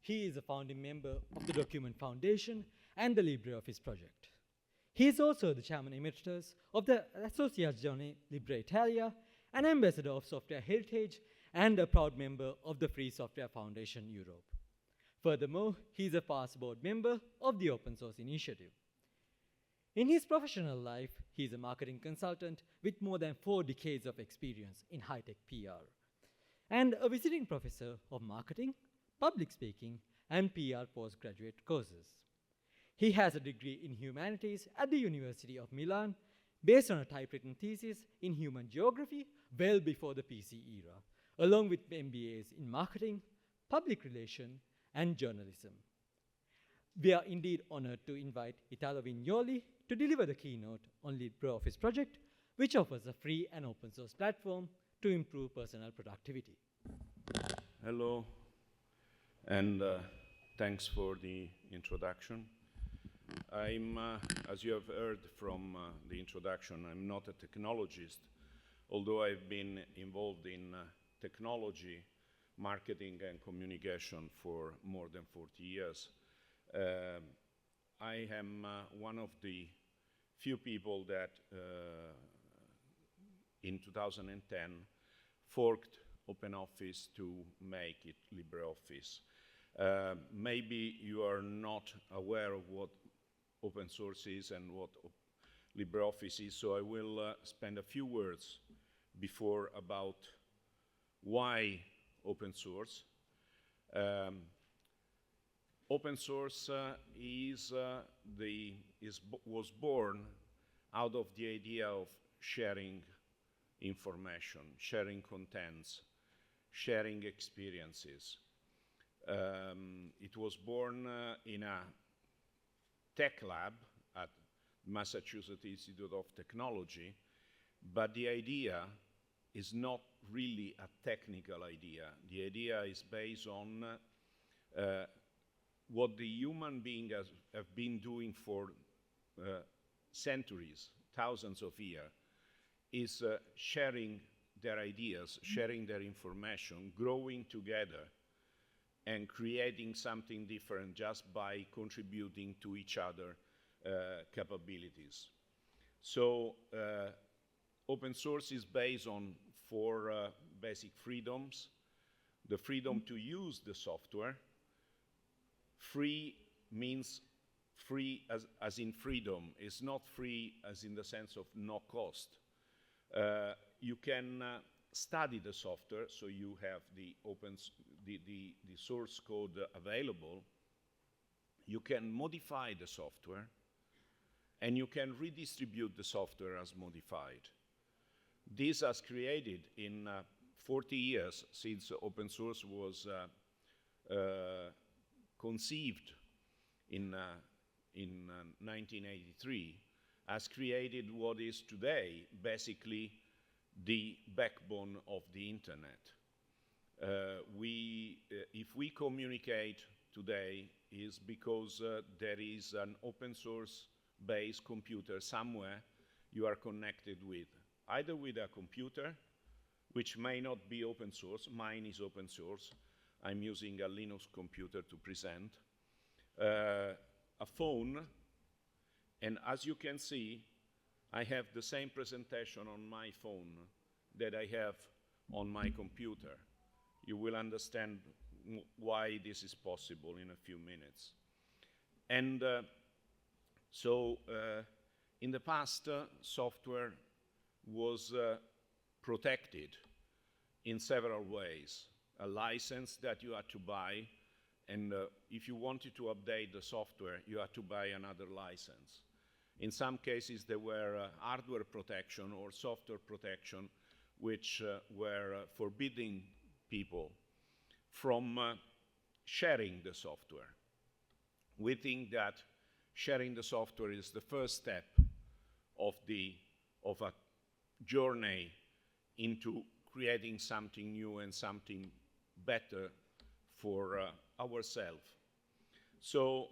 He is a founding member of the Document Foundation and the LibreOffice project. He is also the chairman emeritus of the Associazione Libre Italia, an ambassador of software heritage, and a proud member of the Free Software Foundation Europe. Furthermore, he is a past board member of the Open Source Initiative. In his professional life, he is a marketing consultant with more than 4 decades of experience in high-tech PR, and a visiting professor of marketing, public speaking, and PR postgraduate courses. He has a degree in humanities at the University of Milan, based on a typewritten thesis in human geography well before the PC era, along with MBAs in marketing, public relations, and journalism. We are indeed honored to invite Italo Vignoli to deliver the keynote on LibreOffice project, which offers a free and open source platform to improve personal productivity. Hello, and thanks for the introduction. As you have heard from the introduction, I'm not a technologist, although I've been involved in technology, marketing, and communication for more than 40 years. I am one of the few people that in 2010 forked OpenOffice to make it LibreOffice. Maybe you are not aware of what open source is and what LibreOffice is, so I will spend a few words before about why open source. Open source was born out of the idea of sharing information, sharing contents, sharing experiences. It was born in a tech lab at Massachusetts Institute of Technology, but the idea is not really a technical idea. The idea is based on what the human beings have been doing for centuries, thousands of years, is sharing their ideas, sharing their information, growing together, and creating something different just by contributing to each other capabilities. So open source is based on 4 basic freedoms. The freedom to use the software. Free means free as in freedom. It's not free as in the sense of no cost. You can study the software, so you have the source code available. You can modify the software, and you can redistribute the software as modified. This has created in 40 years since open source was conceived in 1983, has created what is today basically the backbone of the internet. If we communicate today, is because there is an open source based computer somewhere you are connected with, either with a computer, which may not be open source. Mine is open source. I'm using a Linux computer to present, a phone, and as you can see, I have the same presentation on my phone that I have on my computer. You will understand why this is possible in a few minutes. And so in the past, software was protected in several ways. A license that you had to buy, and if you wanted to update the software, you had to buy another license. In some cases, there were hardware protection or software protection, which were forbidding people from sharing the software. We think that sharing the software is the first step of a journey into creating something new and something better for ourselves. So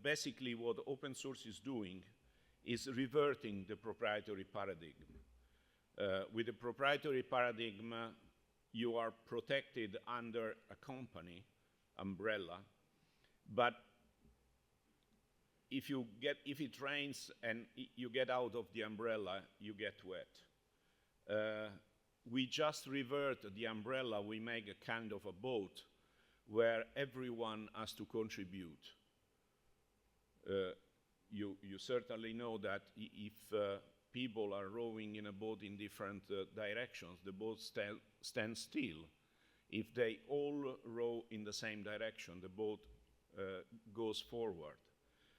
basically what open source is doing is reverting the proprietary paradigm. With the proprietary paradigm, you are protected under a company umbrella, But if it rains and you get out of the umbrella, you get wet. We just revert the umbrella, we make a kind of a boat where everyone has to contribute. You certainly know that if people are rowing in a boat in different directions, the boat stands still. If they all row in the same direction, the boat goes forward.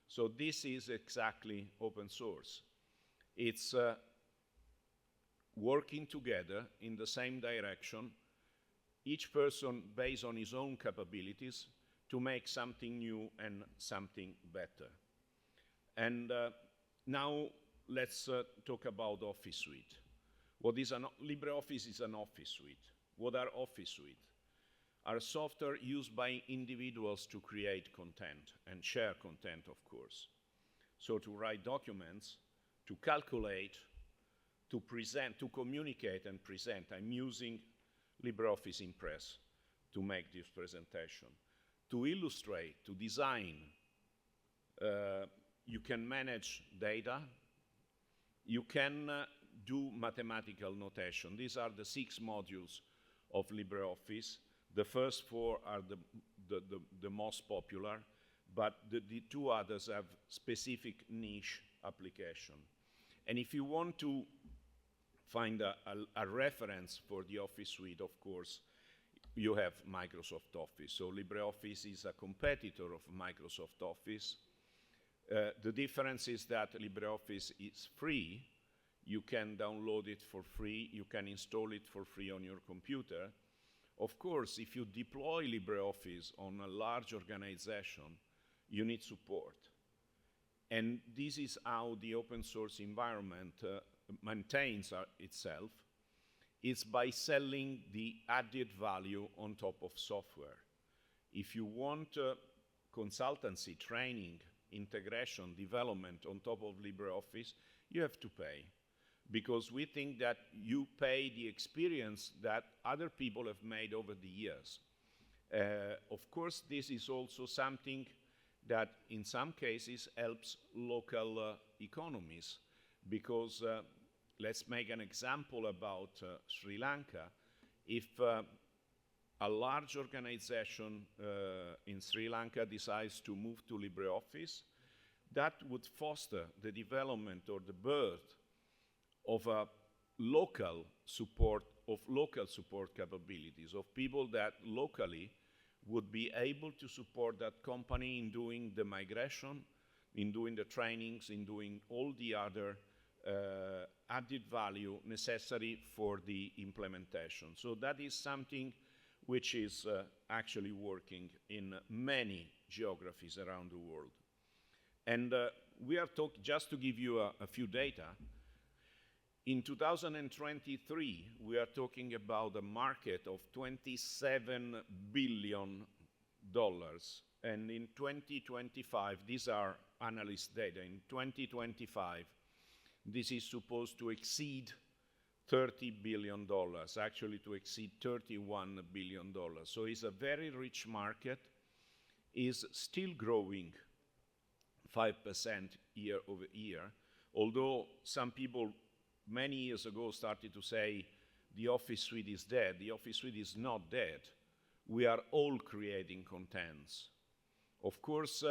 So this is exactly open source. It's working together in the same direction, each person based on his own capabilities to make something new and something better. And now let's talk about Office Suite. LibreOffice is an Office Suite. What are Office Suite? Are software used by individuals to create content and share content, of course. So to write documents, to calculate, to present, to communicate and present. I'm using LibreOffice Impress to make this presentation. To illustrate, to design, you can manage data, you can do mathematical notation. These are the 6 modules of LibreOffice. The first 4 are the most popular, but the 2 others have specific niche application. And if you want to find a reference for the Office Suite, of course, you have Microsoft Office. So LibreOffice is a competitor of Microsoft Office. The difference is that LibreOffice is free. You can download it for free. You can install it for free on your computer. Of course, if you deploy LibreOffice on a large organization, you need support. And this is how the open source environment maintains itself. It's by selling the added value on top of software. If you want consultancy, training, integration, development on top of LibreOffice, you have to pay. Because we think that you pay the experience that other people have made over the years. Of course, this is also something that in some cases helps local economies, because let's make an example about Sri Lanka. If a large organization in Sri Lanka decides to move to LibreOffice, that would foster the development or the birth of a local support capabilities, of people that locally would be able to support that company in doing the migration, in doing the trainings, in doing all the other added value necessary for the implementation. So that is something which is actually working in many geographies around the world. And we are talking, just to give you a few data, in 2023, we are talking about a market of $27 billion. And in 2025, these are analyst data, in 2025, this is supposed to exceed $30 billion, actually to exceed $31 billion. So it's a very rich market, is still growing 5% year over year, although some people many years ago started to say the Office Suite is dead. The Office Suite is not dead. We are all creating contents. Of course,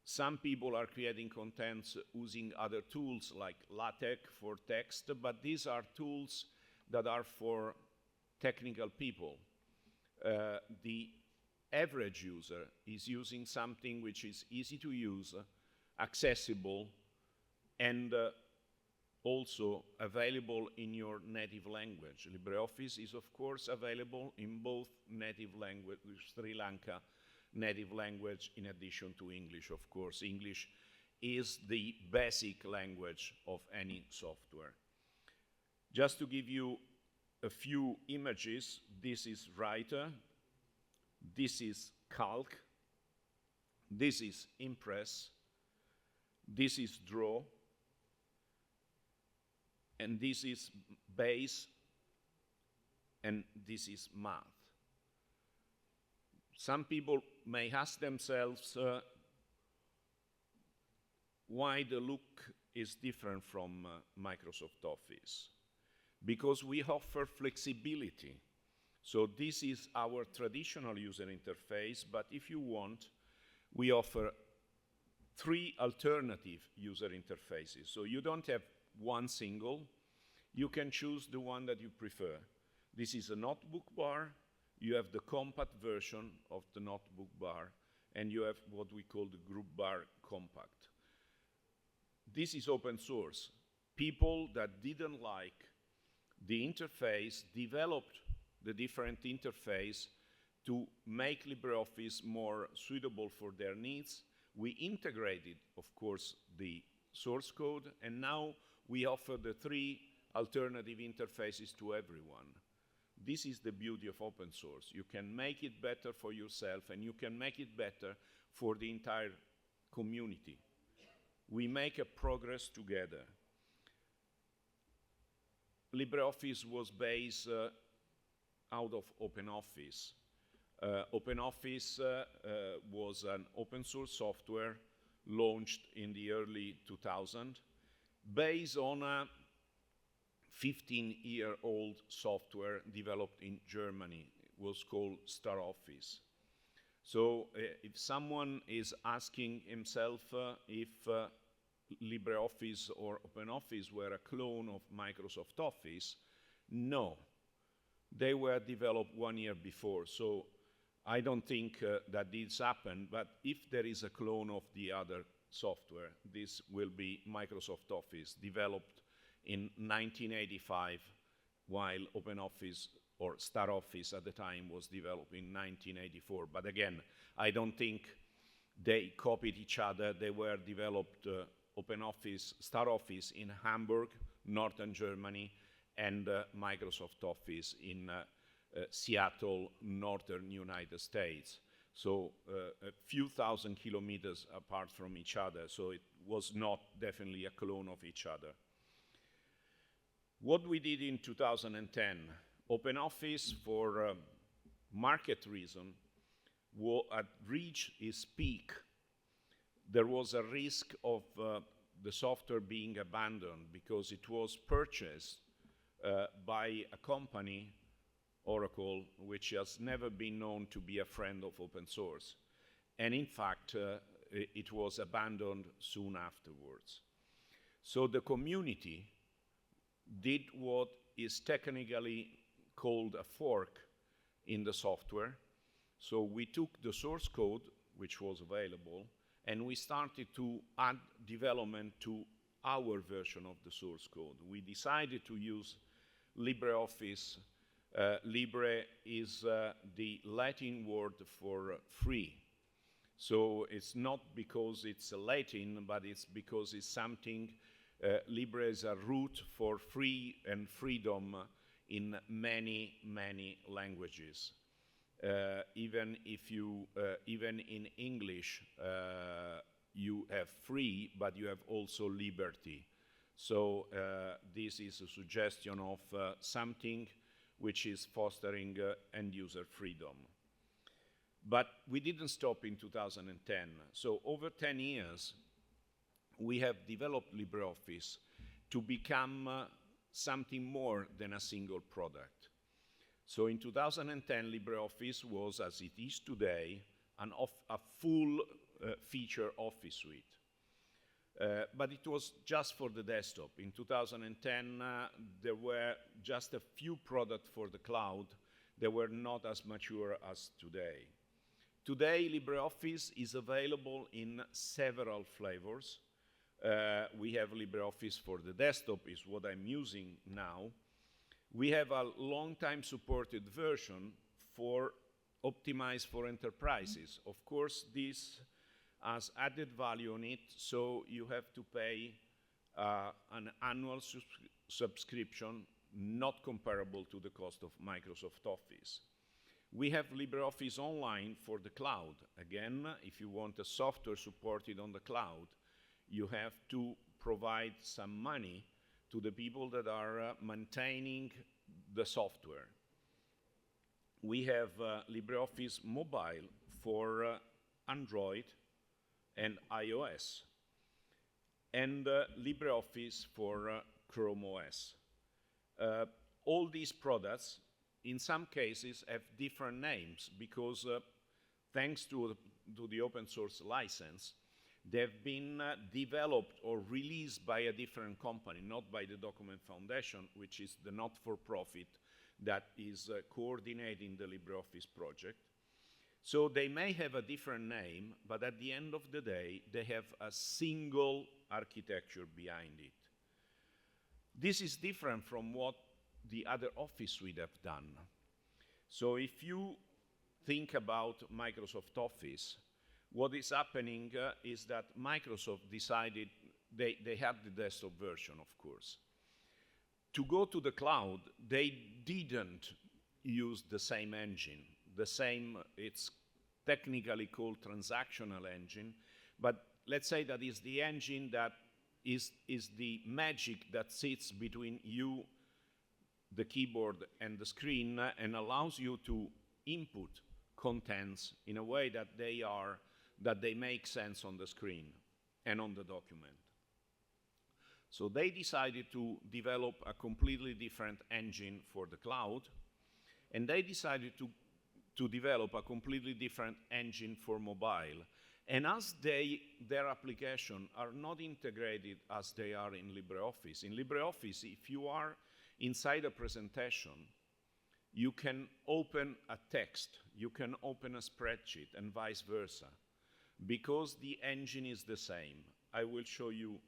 some people are creating contents using other tools like LaTeX for text, but these are tools that are for technical people. The average user is using something which is easy to use, accessible, and also available in your native language. LibreOffice is, of course, available in both native language, Sri Lanka native language, in addition to English, of course. English is the basic language of any software. Just to give you a few images, this is Writer, this is Calc, this is Impress, this is Draw, and this is Base, and this is Math. Some people may ask themselves why the look is different from Microsoft Office. Because we offer flexibility. So this is our traditional user interface, but if you want, we offer 3 alternative user interfaces. So you don't have one single, you can choose the one that you prefer. This is a notebook bar, you have the compact version of the notebook bar, and you have what we call the group bar compact. This is open source. People that didn't like the interface developed the different interface to make LibreOffice more suitable for their needs. We integrated, of course, the source code, and now we offer the 3 alternative interfaces to everyone. This is the beauty of open source. You can make it better for yourself, and you can make it better for the entire community. We make a progress together. LibreOffice was based out of OpenOffice. OpenOffice was an open source software launched in the early 2000s based on a 15-year-old software developed in Germany. It was called StarOffice. So if someone is asking himself if LibreOffice or OpenOffice were a clone of Microsoft Office, no. They were developed 1 year before, so I don't think that this happened, but if there is a clone of the other software, this will be Microsoft Office, developed in 1985, while OpenOffice or StarOffice at the time was developed in 1984. But again, I don't think they copied each other. They were developed, OpenOffice, StarOffice in Hamburg, northern Germany, and Microsoft Office in Seattle, northern United States. So a few thousand kilometers apart from each other, so it was not definitely a clone of each other. What we did in 2010, OpenOffice, for market reason, had reached its peak. There was a risk of the software being abandoned because it was purchased by a company, Oracle, which has never been known to be a friend of open source. And in fact, it was abandoned soon afterwards. So the community did what is technically called a fork in the software. So we took the source code, which was available, and we started to add development to our version of the source code. We decided to use LibreOffice. Libre is the Latin word for free. So it's not because it's Latin, but it's because it's something, Libre is a root for free and freedom in many, many languages. Even in English, you have free, but you have also liberty. So this is a suggestion of something which is fostering end-user freedom. But we didn't stop in 2010. So over 10 years, we have developed LibreOffice to become something more than a single product. So in 2010, LibreOffice was, as it is today, a full feature Office suite. But it was just for the desktop. In 2010, there were just a few products for the cloud. They were not as mature as today. Today, LibreOffice is available in several flavors. We have LibreOffice for the desktop, is what I'm using now. We have a long-time supported version for optimized for enterprises. Of course, this has added value on it, so you have to pay an annual subscription not comparable to the cost of Microsoft Office. We have LibreOffice Online for the cloud. Again, if you want a software supported on the cloud, you have to provide some money to the people that are maintaining the software. we have LibreOffice Mobile for Android and iOS, and LibreOffice for Chrome OS. All these products, in some cases, have different names because thanks to the open source license, they've been developed or released by a different company, not by the Document Foundation, which is the not-for-profit that is coordinating the LibreOffice project. So they may have a different name, but at the end of the day, they have a single architecture behind it. This is different from what the other Office suite have done. So if you think about Microsoft Office, what is happening is that Microsoft decided, they had the desktop version, of course. To go to the cloud, they didn't use the same engine, it's technically called transactional engine, but let's say that is the engine that is the magic that sits between you, the keyboard, and the screen, and allows you to input contents in a way that they make sense on the screen and on the document. So they decided to develop a completely different engine for the cloud, and they decided to develop a completely different engine for mobile. And as their applications are not integrated as they are in LibreOffice. In LibreOffice, if you are inside a presentation, you can open a text, you can open a spreadsheet, and vice versa, because the engine is the same. I will show you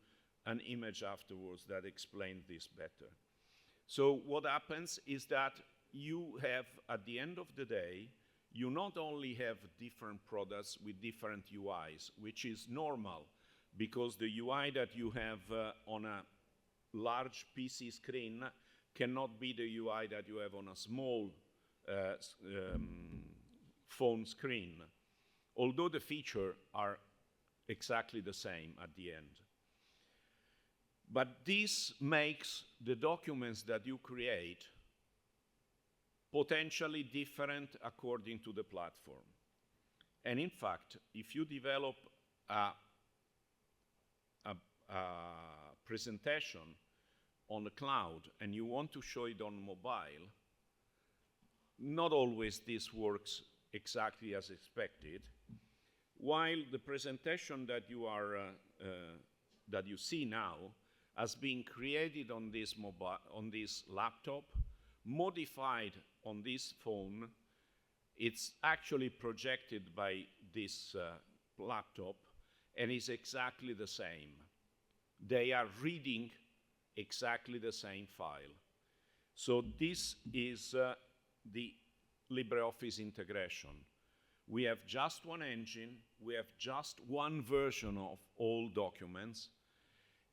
an image afterwards that explains this better. So what happens is that you have, at the end of the day, you not only have different products with different UIs, which is normal, because the UI that you have on a large PC screen cannot be the UI that you have on a small phone screen, although the features are exactly the same at the end. But this makes the documents that you create potentially different according to the platform. And in fact, if you develop a presentation on the cloud and you want to show it on mobile, not always this works exactly as expected. While the presentation that you see now has been created on this laptop, modified on this phone, it's actually projected by this laptop, and is exactly the same. They are reading exactly the same file. So this is the LibreOffice integration. We have just one engine, we have just one version of all documents,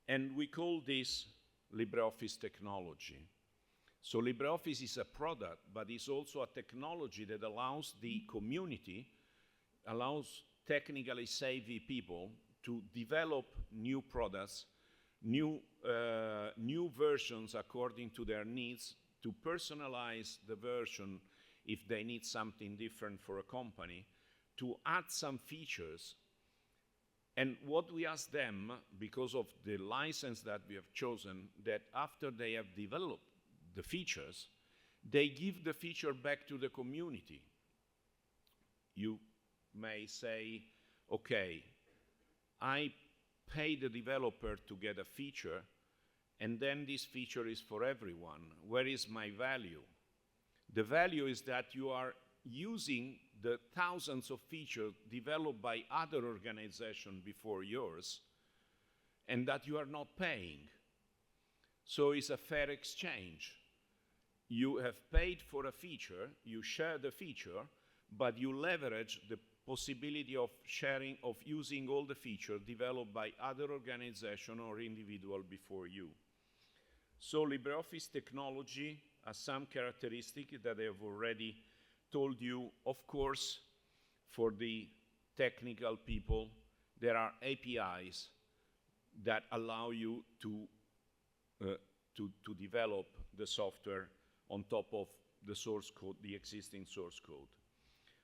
and we call this LibreOffice technology. So LibreOffice is a product, but it's also a technology that allows the community, allows technically savvy people to develop new products, new versions according to their needs, to personalize the version if they need something different for a company, to add some features. And what we ask them, because of the license that we have chosen, that after they have developed the features, they give the feature back to the community. You may say, okay, I pay the developer to get a feature, and then this feature is for everyone. Where is my value? The value is that you are using the thousands of features developed by other organizations before yours, and that you are not paying. So it's a fair exchange. You have paid for a feature, you share the feature, but you leverage the possibility of sharing, of using all the features developed by other organizations or individual before you. So LibreOffice technology has some characteristics that I have already told you. Of course, for the technical people, there are APIs that allow you to develop the software on top of the source code, the existing source code.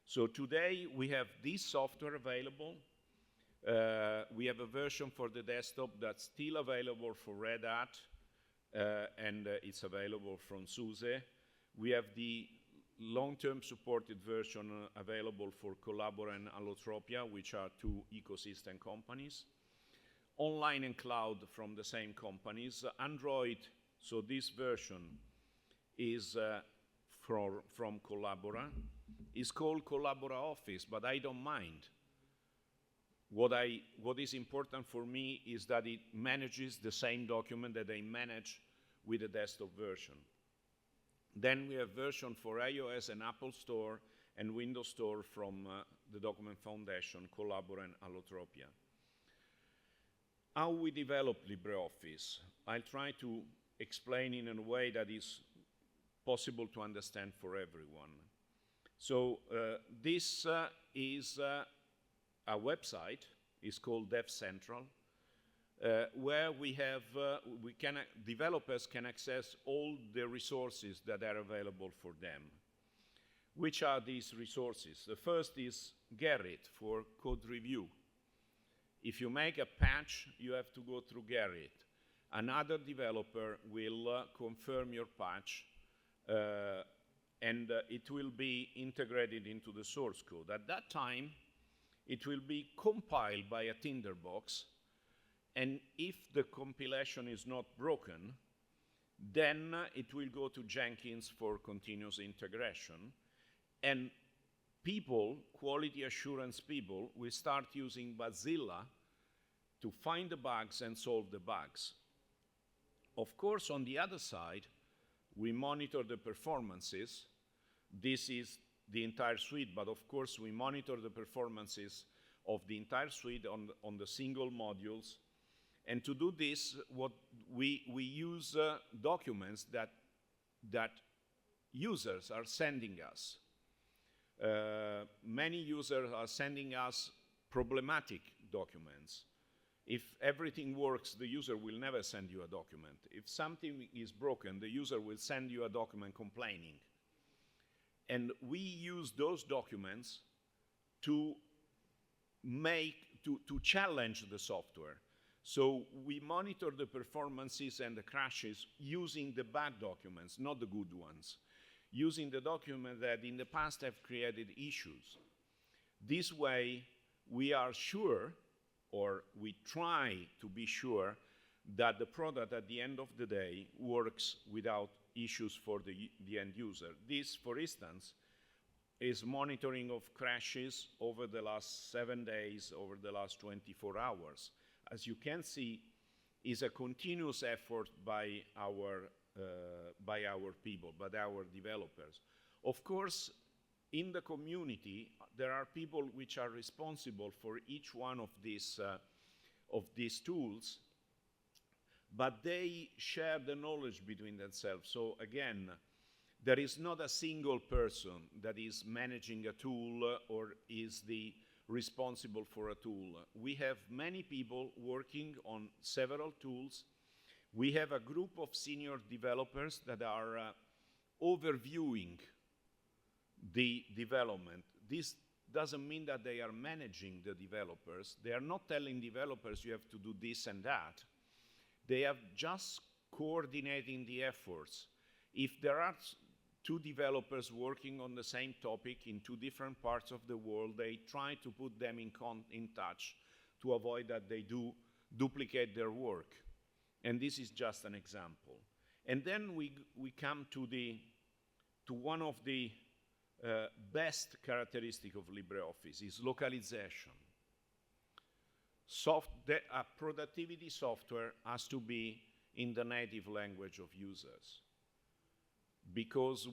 So today we have this software available. We have a version for the desktop that's still available for Red Hat, and it's available from SUSE. We have the long-term supported version available for Collabora and Allotropia, which are two ecosystem companies. Online and cloud from the same companies. Android, so this version is from Collabora. It's called Collabora Office, but I don't mind. What is important for me is that it manages the same document that I manage with the desktop version. Then we have version for iOS and Apple Store and Windows Store from the Document Foundation, Collabora and Allotropia. How we develop LibreOffice. I'll try to explain in a way that is possible to understand for everyone. So this is a website. It's called Dev Central, where developers can access all the resources that are available for them. Which are these resources? The first is Gerrit for code review. If you make a patch, you have to go through Gerrit. Another developer will confirm your patch, and it will be integrated into the source code. At that time, it will be compiled by a tinderbox, and if the compilation is not broken, then it will go to Jenkins for continuous integration, and people, quality assurance people, will start using Bazilla to find the bugs and solve the bugs. Of course, on the other side, we monitor the performances. This is the entire suite, but of course, we monitor the performances of the entire suite on the single modules. And to do this, what we use documents that users are sending us. Many users are sending us problematic documents. If everything works, the user will never send you a document. If something is broken, the user will send you a document complaining. And we use those documents to challenge the software. So we monitor the performances and the crashes using the bad documents, not the good ones. Using the document that in the past have created issues. This way, we are sure, or we try to be sure, that the product at the end of the day works without issues for the end user. This, for instance, is monitoring of crashes over the last 7 days, over the last 24 hours. As you can see, is a continuous effort by our people, by our developers. Of course, in the community, there are people which are responsible for each one of these tools, but they share the knowledge between themselves. So again, there is not a single person that is managing a tool or is the responsible for a tool. We have many people working on several tools. We have a group of senior developers that are overviewing the development. This doesn't mean that they are managing the developers. They are not telling developers you have to do this and that. They are just coordinating the efforts. If there are two developers working on the same topic in two different parts of the world, they try to put them in touch to avoid that they do duplicate their work. And this is just an example. And then we come to one of the best characteristic of LibreOffice is localization. A productivity software has to be in the native language of users. Because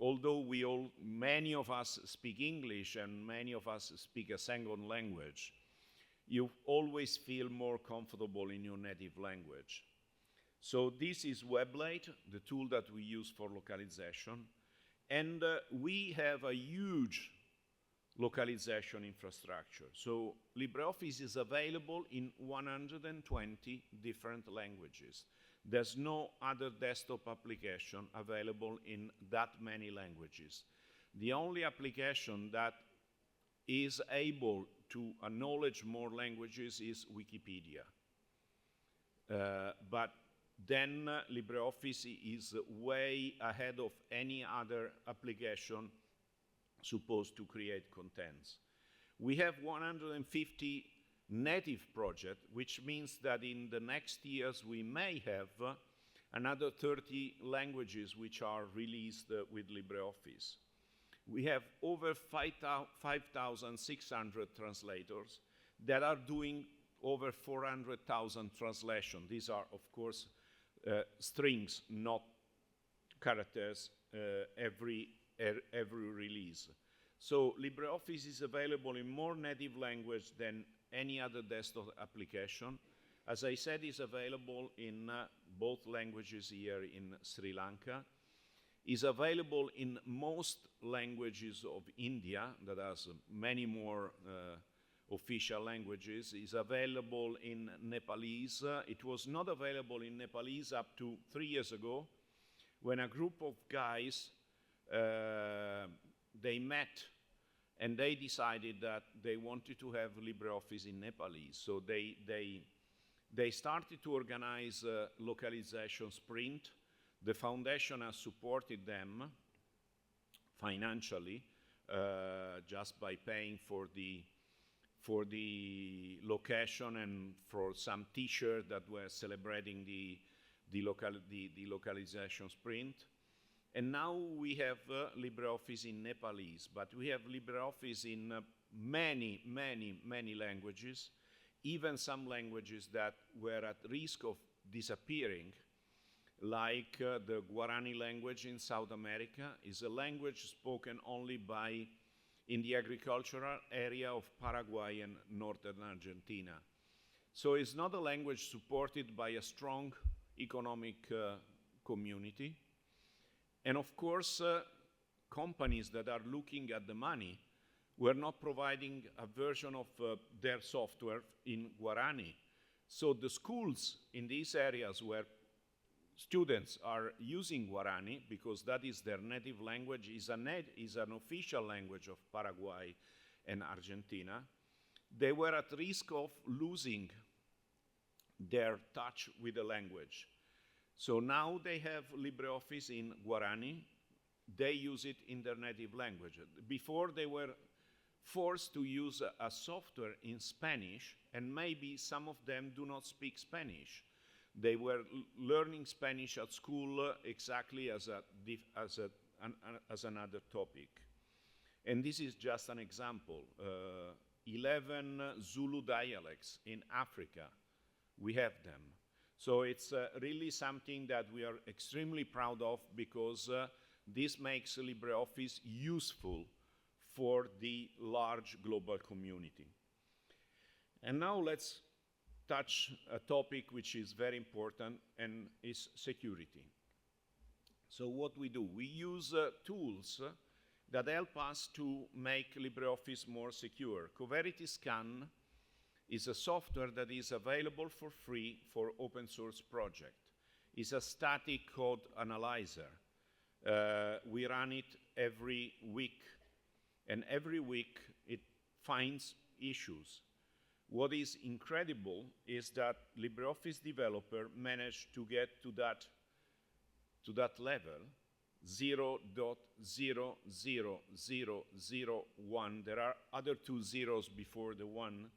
although many of us speak English and many of us speak a second language, you always feel more comfortable in your native language. So this is Weblate, the tool that we use for localization. And we have a huge localization infrastructure. So LibreOffice is available in 120 different languages. There's no other desktop application available in that many languages. The only application that is able to acknowledge more languages is Wikipedia. But then LibreOffice is way ahead of any other application supposed to create contents. We have 150 native projects, which means that in the next years we may have another 30 languages which are released with LibreOffice. We have over 5,600 translators that are doing over 400,000 translations. These are, of course, strings, not characters, every release. So LibreOffice is available in more native language than any other desktop application. As I said, it's available in both languages here in Sri Lanka. Is available in most languages of India, that has many more official languages. Is available in Nepalese. It was not available in Nepalese up to 3 years ago, when a group of guys, they met and they decided that they wanted to have LibreOffice in Nepalese. So they started to organize a localization sprint. The foundation has supported them financially, just by paying for the location and for some T-shirts that were celebrating the localization sprint. And now we have LibreOffice in Nepalese, but we have LibreOffice in many languages, even some languages that were at risk of disappearing, like the Guarani language in South America is a language spoken only in the agricultural area of Paraguay and northern Argentina. So it's not a language supported by a strong economic community. And of course, companies that are looking at the money were not providing a version of their software in Guarani. So the schools in these areas where students are using Guarani, because that is their native language, is an official language of Paraguay and Argentina, they were at risk of losing their touch with the language. So now they have LibreOffice in Guarani. They use it in their native language. Before they were forced to use a software in Spanish, and maybe some of them do not speak Spanish. They were learning Spanish at school exactly as another topic. And this is just an example. 11 Zulu dialects in Africa, we have them. So it's really something that we are extremely proud of, because this makes LibreOffice useful for the large global community. And now let's touch a topic which is very important, and is security. So what we do, we use tools that help us to make LibreOffice more secure. Coverity Scan is a software that is available for free for open source project. It's a static code analyzer. We run it every week, and every week it finds issues. What is incredible is that LibreOffice developer managed to get to that level, 0.00001. There are other 2 zeros before the 1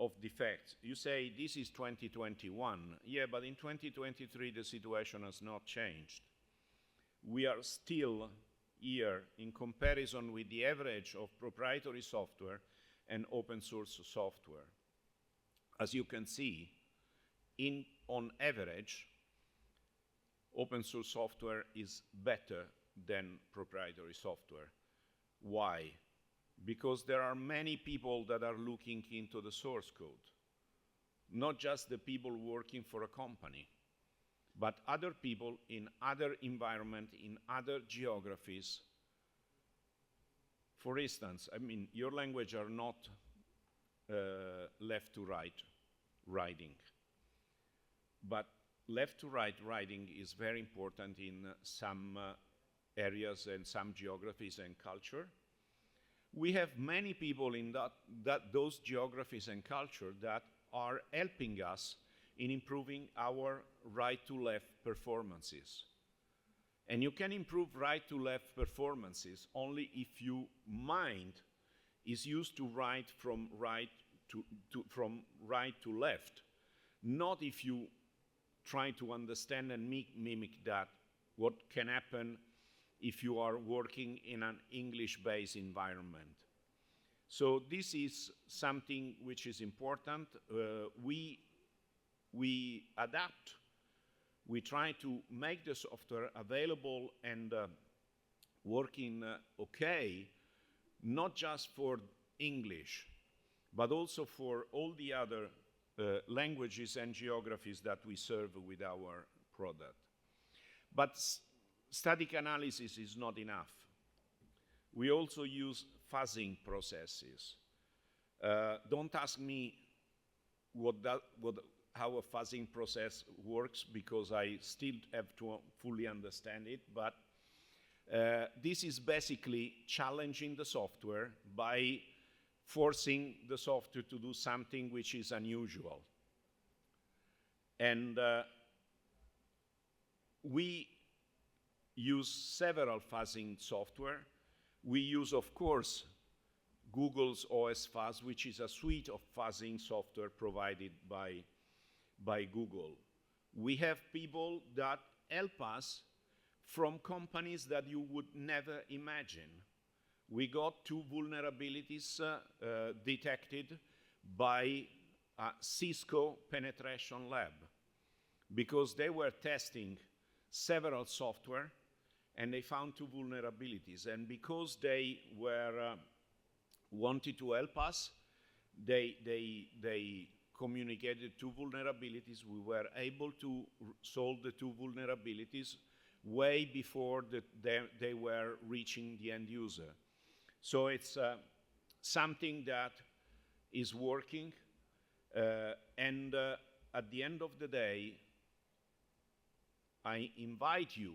of defects. You say this is 2021. Yeah, but in 2023 the situation has not changed. We are still here in comparison with the average of proprietary software and open source software. As you can see, on average, open source software is better than proprietary software. Why? Because there are many people that are looking into the source code, not just the people working for a company, but other people in other environments, in other geographies. For instance, I mean, your language are not left to right writing, but left to right writing is very important in some areas and some geographies and culture. We have many people in those geographies and culture that are helping us in improving our right to left performances. And you can improve right to left performances only if your mind is used to write from right to left, not if you try to understand and mimic that, what can happen if you are working in an English-based environment. So this is something which is important. We adapt. We try to make the software available and working okay, not just for English, but also for all the other languages and geographies that we serve with our product. But static analysis is not enough. We also use fuzzing processes. Don't ask me how a fuzzing process works, because I still have to fully understand it, but this is basically challenging the software by forcing the software to do something which is unusual. And we use several fuzzing software. We use, of course, Google's OS Fuzz, which is a suite of fuzzing software provided by Google. We have people that help us from companies that you would never imagine. We got 2 vulnerabilities detected by a Cisco penetration lab, because they were testing several software and they found 2 vulnerabilities. And because they were wanted to help us, they communicated 2 vulnerabilities. We were able to solve the 2 vulnerabilities way before they were reaching the end user. So it's something that is working, and at the end of the day, I invite you,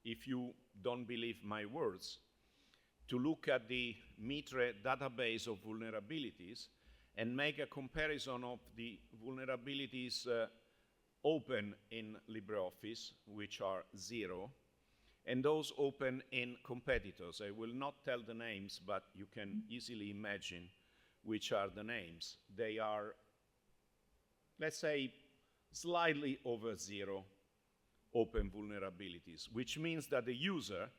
if you don't believe my words, to look at the Mitre database of vulnerabilities and make a comparison of the vulnerabilities open in LibreOffice, which are 0, and those open in competitors. I will not tell the names, but you can easily imagine which are the names. They are, let's say, slightly over 0 open vulnerabilities, which means that the user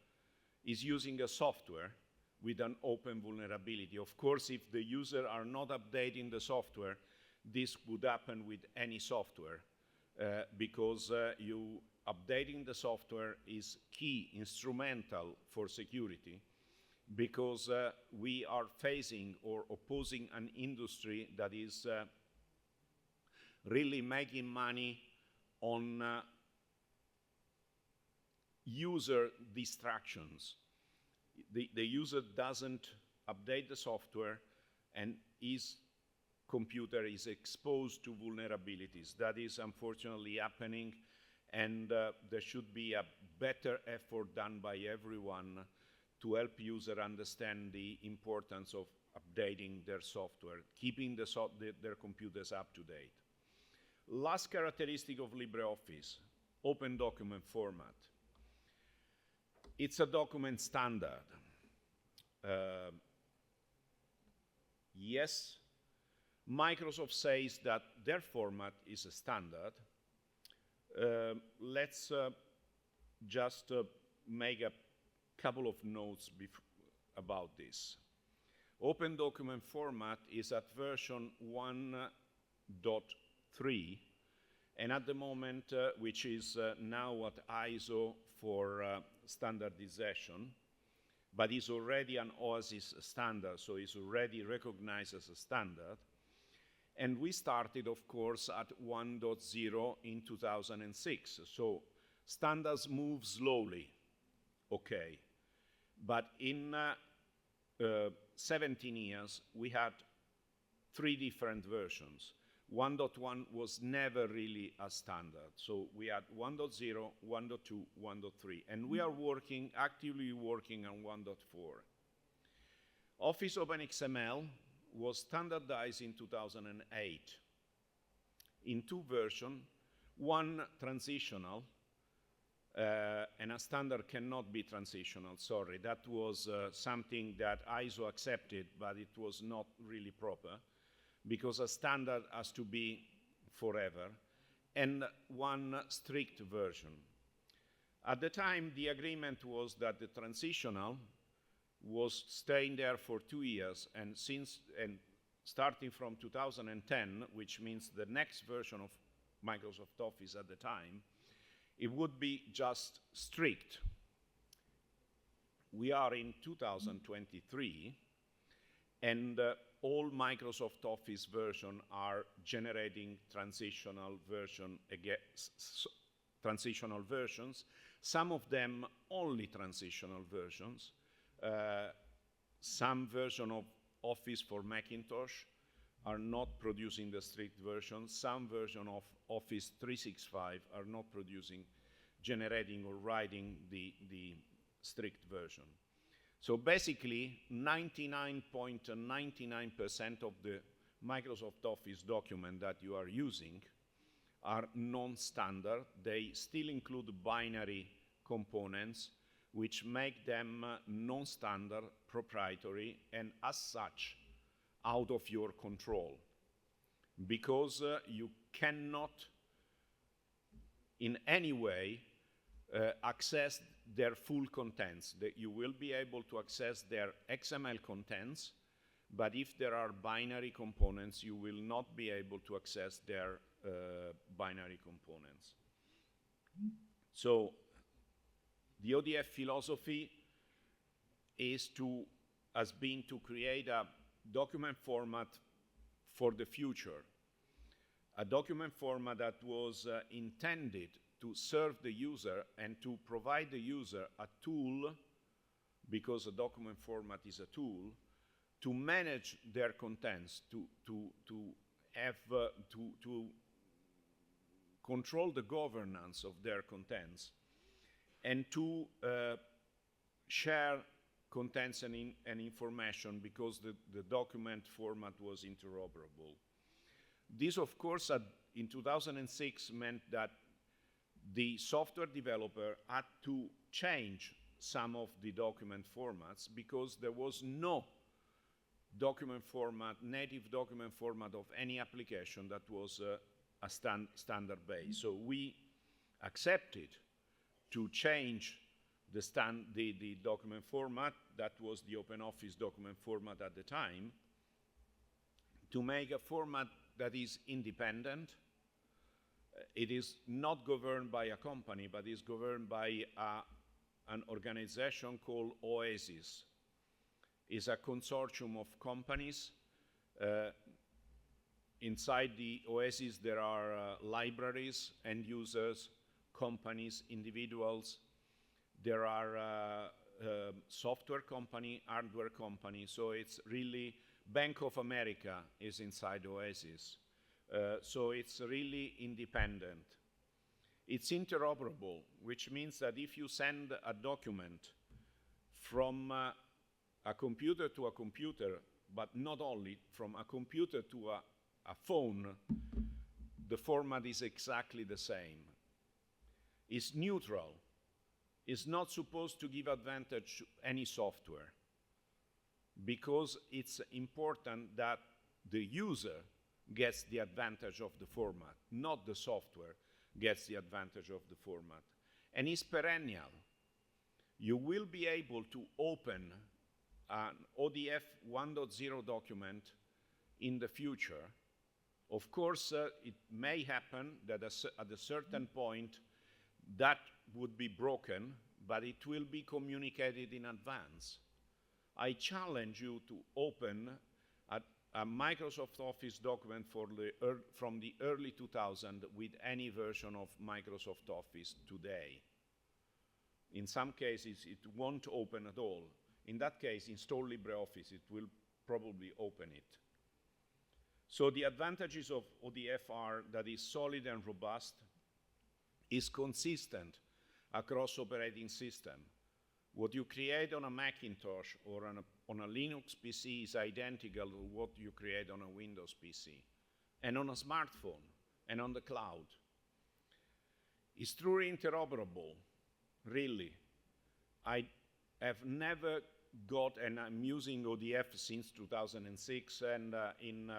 is using a software with an open vulnerability. Of course, if the user are not updating the software, this would happen with any software, because you updating the software is key, instrumental for security, because we are facing or opposing an industry that is really making money on user distractions. The user doesn't update the software and his computer is exposed to vulnerabilities. That is unfortunately happening, and there should be a better effort done by everyone to help users understand the importance of updating their software, keeping their computers up to date. Last characteristic of LibreOffice, open document format. It's a document standard. Yes, Microsoft says that their format is a standard. Let's just make a couple of notes about this. Open document format is at version 1.3, and at the moment, which is now at ISO for standardization, but is already an OASIS standard, so it's already recognized as a standard. And we started, of course, at 1.0 in 2006. So standards move slowly, okay. But in 17 years, we had 3 different versions. 1.1 was never really a standard. So we had 1.0, 1.2, 1.3, and we are actively working on 1.4. Office OpenXML was standardized in 2008 in two versions, one transitional, and a standard cannot be transitional, sorry. That was something that ISO accepted, but it was not really proper, because a standard has to be forever, and one strict version. At the time, the agreement was that the transitional was staying there for 2 years, and starting from 2010, which means the next version of Microsoft Office at the time, it would be just strict. We are in 2023, and all Microsoft Office versions are generating transitional versions. Some of them only transitional versions. Some version of Office for Macintosh are not producing the strict version. Some version of Office 365 are not generating or writing the strict version. So basically, 99.99% of the Microsoft Office document that you are using are non-standard. They still include binary components, which make them non-standard, proprietary, and as such, out of your control. Because you cannot, in any way, access their full contents. That you will be able to access their XML contents, but if there are binary components, you will not be able to access their binary components. So the ODF philosophy has been to create a document format for the future, a document format that was intended to serve the user and to provide the user a tool, because a document format is a tool, to manage their contents, to control the governance of their contents, and to share contents and information, because the document format was interoperable. This, of course, in 2006 meant that the software developer had to change some of the document formats, because there was no native document format of any application that was a standard base. So we accepted to change the document format, that was the OpenOffice document format at the time, to make a format that is independent. It is not governed by a company, but is governed by an organization called Oasis. It's a consortium of companies. Inside the Oasis, there are libraries, end users, companies, individuals. There are software company, hardware company. So it's really, Bank of America is inside Oasis. So it's really independent. It's interoperable, which means that if you send a document from a computer to a computer, but not only, from a computer to a phone, the format is exactly the same. It's neutral. It's not supposed to give advantage to any software, because it's important that the user gets the advantage of the format, not the software gets the advantage of the format. And it's perennial. You will be able to open an ODF 1.0 document in the future. Of course, it may happen that at a certain point that would be broken, but it will be communicated in advance. I challenge you to open a Microsoft Office document from the early 2000s with any version of Microsoft Office today. In some cases, it won't open at all. In that case, install LibreOffice, it will probably open it. So the advantages of ODF are that it's solid and robust, is consistent across operating system. What you create on a Macintosh or on a Linux PC is identical to what you create on a Windows PC, and on a smartphone, and on the cloud. It's truly interoperable, really. I have never got, and I'm using ODF since 2006, and in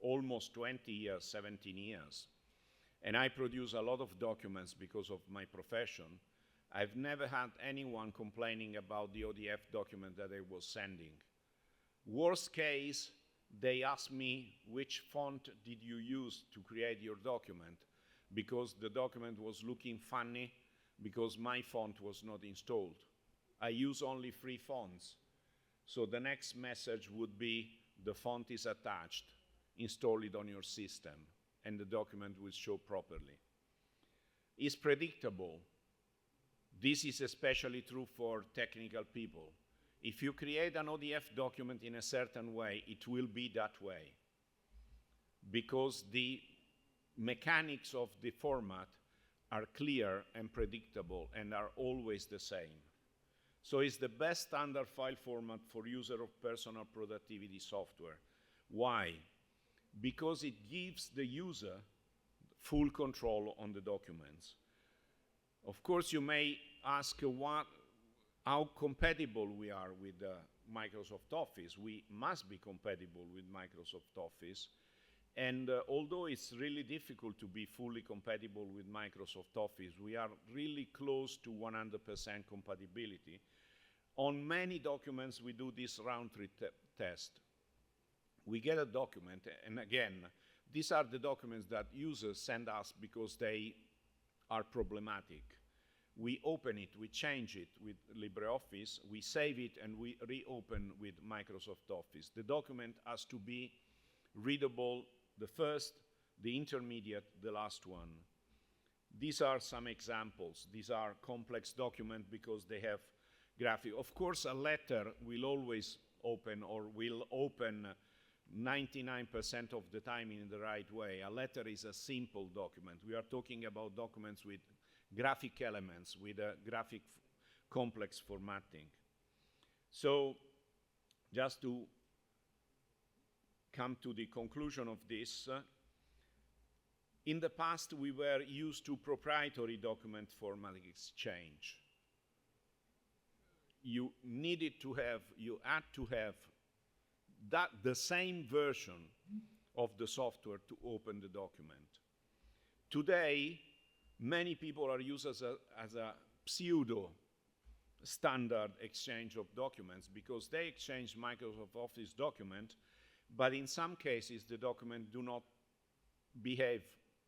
almost 20 years, 17 years. And I produce a lot of documents because of my profession. I've never had anyone complaining about the ODF document that I was sending. Worst case, they asked me which font did you use to create your document, because the document was looking funny because my font was not installed. I use only free fonts. So the next message would be the font is attached, install it on your system, and the document will show properly. It's predictable. This is especially true for technical people. If you create an ODF document in a certain way, it will be that way, because the mechanics of the format are clear and predictable and are always the same. So it's the best standard file format for user of personal productivity software. Why? Because it gives the user full control on the documents. Of course, you may ask how compatible we are with Microsoft Office. We must be compatible with Microsoft Office. And although it's really difficult to be fully compatible with Microsoft Office, we are really close to 100% compatibility. On many documents, we do this round-trip test. We get a document, and again, these are the documents that users send us because they are problematic. We open it, we change it with LibreOffice, we save it, and we reopen with Microsoft Office. The document has to be readable, the first, the intermediate, the last one. These are some examples. These are complex documents because they have graphic. Of course, a letter will always open, or will open 99% of the time in the right way. A letter is a simple document. We are talking about documents with graphic elements, with a graphic complex formatting. So just to come to the conclusion of this, in the past we were used to proprietary document format exchange. You had to have the same version of the software to open the document. Today, many people are used as a pseudo standard exchange of documents because they exchange Microsoft Office document, but in some cases the document do not behave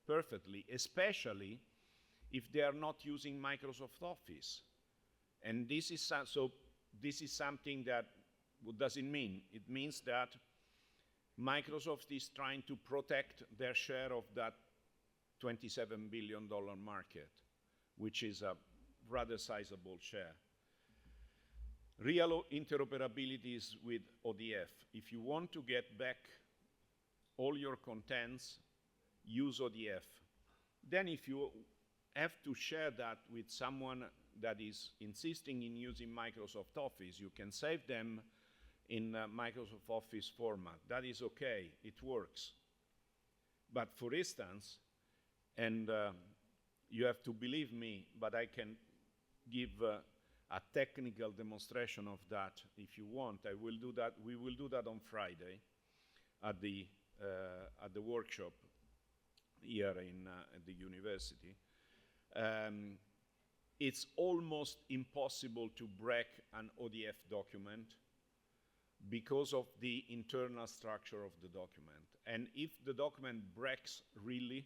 perfectly, especially if they are not using Microsoft Office. And this is something that, what does it mean? It means that Microsoft is trying to protect their share of that $27 billion market, which is a rather sizable share. Real interoperability is with ODF. If you want to get back all your contents, use ODF. Then if you have to share that with someone that is insisting in using Microsoft Office, you can save them in Microsoft Office format. That is okay, it works. But for instance, and you have to believe me, but I can give a technical demonstration of that if you want. I will do that. We will do that on Friday at the workshop here at the university. It's almost impossible to break an ODF document because of the internal structure of the document. And if the document breaks really,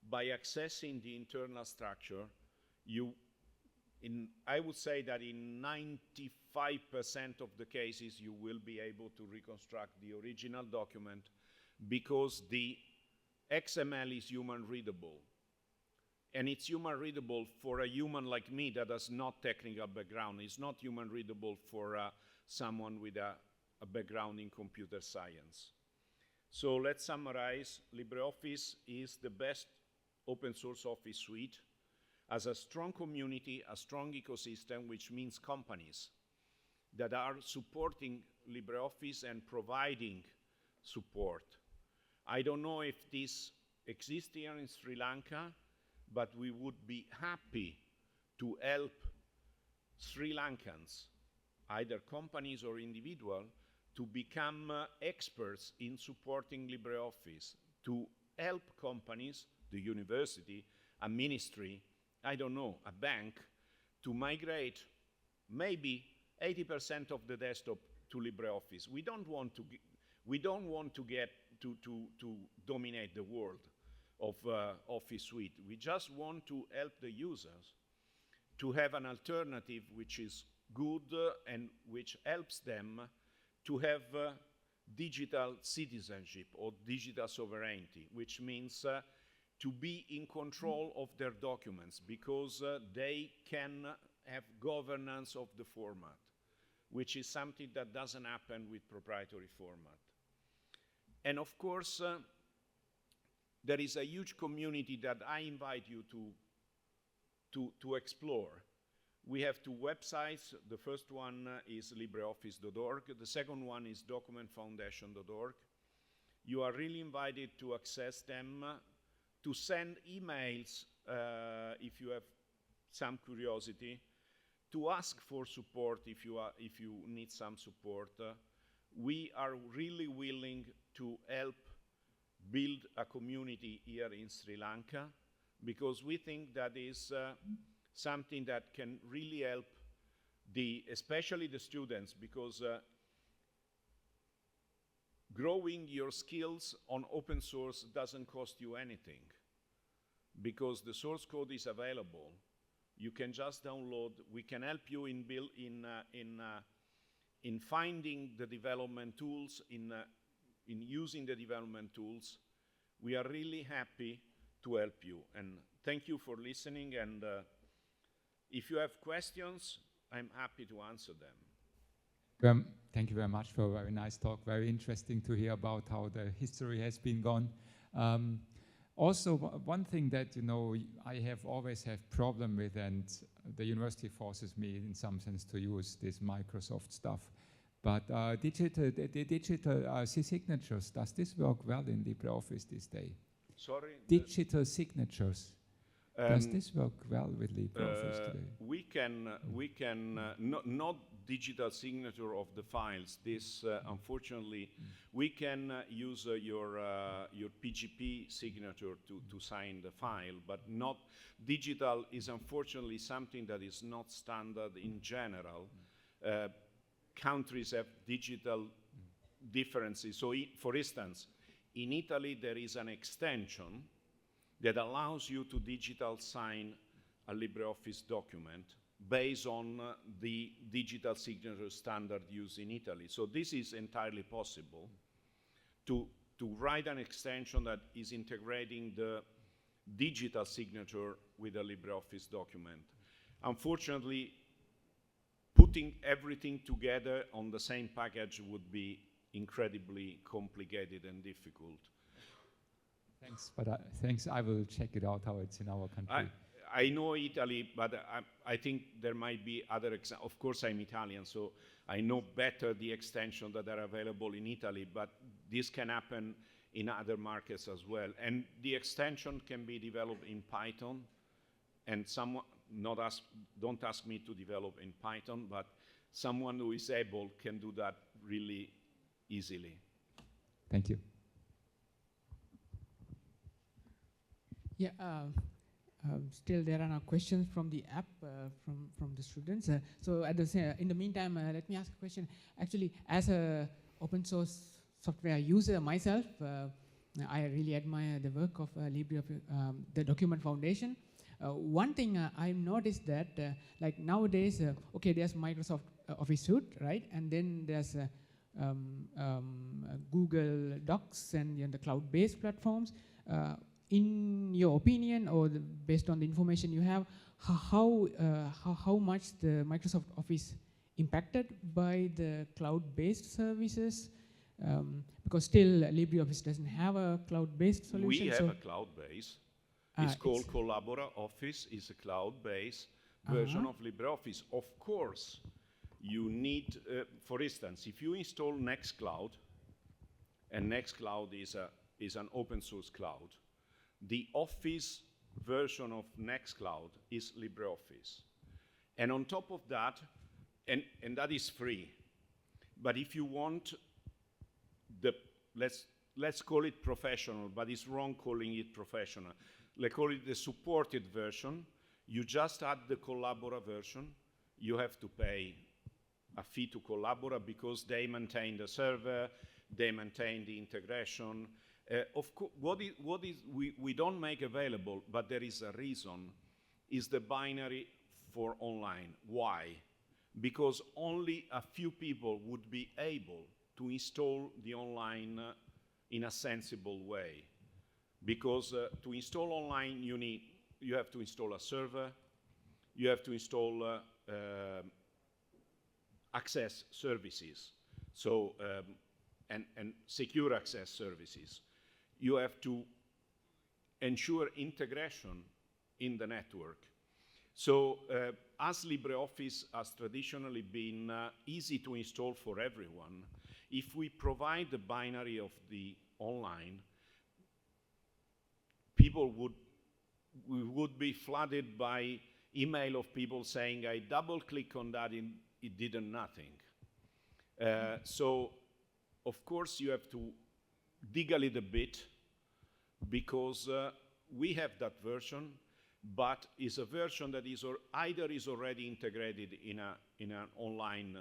by accessing the internal structure, I would say that in 95% of the cases you will be able to reconstruct the original document because the XML is human readable. And it's human readable for a human like me that has not technical background. It's not human readable for someone with a background in computer science. So let's summarize. LibreOffice is the best open source office suite, has a strong community, a strong ecosystem, which means companies that are supporting LibreOffice and providing support. I don't know if this exists here in Sri Lanka, but we would be happy to help Sri Lankans, either companies or individuals, to become experts in supporting LibreOffice, to help companies, the university, a ministry, I don't know, a bank, to migrate maybe 80% of the desktop to LibreOffice. We don't want to get to dominate the world of Office Suite. We just want to help the users to have an alternative which is good and which helps them to have digital citizenship or digital sovereignty, which means to be in control of their documents, because they can have governance of the format, which is something that doesn't happen with proprietary format. And of course, there is a huge community that I invite you to explore. We have two websites. The first one is LibreOffice.org. The second one is documentfoundation.org. You are really invited to access them, to send emails if you have some curiosity, to ask for support if you need some support. We are really willing to help build a community here in Sri Lanka, because we think that is something that can really help especially the students, because growing your skills on open source doesn't cost you anything, because the source code is available. You can just download. We can help you in finding the development tools, in using the development tools. We are really happy to help you, and thank you for listening. And if you have questions, I'm happy to answer them. Thank you very much for a very nice talk. Very interesting to hear about how the history has been gone. Also, one thing that, you know, I have always have problem with, and the university forces me in some sense to use this Microsoft stuff. But digital signatures, does this work well in LibreOffice this day? Sorry? Digital signatures. Does this work well with LibreOffice today? We can not digital signature of the files. This unfortunately, we can use your PGP signature to sign the file, but not digital is unfortunately something that is not standard in general. Countries have digital differences. So, for instance, in Italy there is an extension that allows you to digital sign a LibreOffice document based on the digital signature standard used in Italy. So this is entirely possible to write an extension that is integrating the digital signature with a LibreOffice document. Unfortunately, putting everything together on the same package would be incredibly complicated and difficult. Thanks, but thanks. I will check it out how it's in our country. I know Italy, but I think there might be other examples. Of course, I'm Italian, so I know better the extensions that are available in Italy, but this can happen in other markets as well. And the extension can be developed in Python, and someone, don't ask me to develop in Python, but someone who is able can do that really easily. Thank you. Yeah, still there are no questions from the app from the students. So in the meantime, let me ask a question. Actually, as a open source software user myself, I really admire the work of the Document Foundation. One thing I've noticed that, like nowadays, okay, there's Microsoft Office Suite, right? And then there's Google Docs and the cloud-based platforms. In your opinion, or based on the information you have, how much the Microsoft Office impacted by the cloud-based services? because still LibreOffice doesn't have a cloud-based solution. We have a cloud base. It's called Collabora Office. It's a cloud-based version of LibreOffice. Of course, you need, for instance, if you install Nextcloud, and Nextcloud is an open source cloud, the Office version of Nextcloud is LibreOffice. And on top of that, and that is free, but if you want let's call it professional, but it's wrong calling it professional. Let's call it the supported version. You just add the Collabora version. You have to pay a fee to Collabora because they maintain the server, they maintain the integration. Of course, we don't make available, but there is a reason, is the binary for online. Why? Because only a few people would be able to install the online in a sensible way. Because to install online, you have to install a server, you have to install access services, so and secure access services. You have to ensure integration in the network. So as LibreOffice has traditionally been easy to install for everyone, if we provide the binary of the online, people would be flooded by email of people saying, I double-click on that and it did nothing. So, of course, you have to dig a little bit because we have that version, but it's a version that is either is already integrated in an online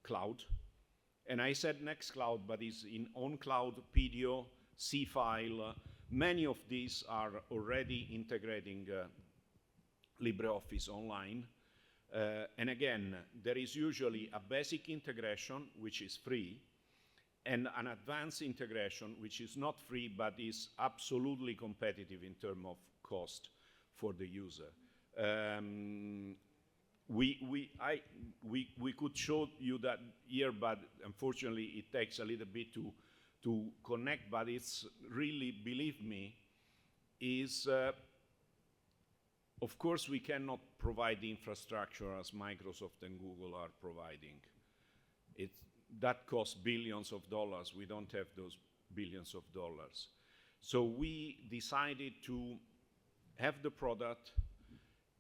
cloud. And I said Nextcloud, but it's in on-cloud, PDO, C-File. Many of these are already integrating LibreOffice online. And again, there is usually a basic integration, which is free, and an advanced integration, which is not free, but is absolutely competitive in terms of cost for the user. We could show you that here, but unfortunately it takes a little bit to connect, but it's really, believe me, is, of course we cannot provide the infrastructure as Microsoft and Google are providing. That costs billions of dollars. We don't have those billions of dollars. So we decided to have the product,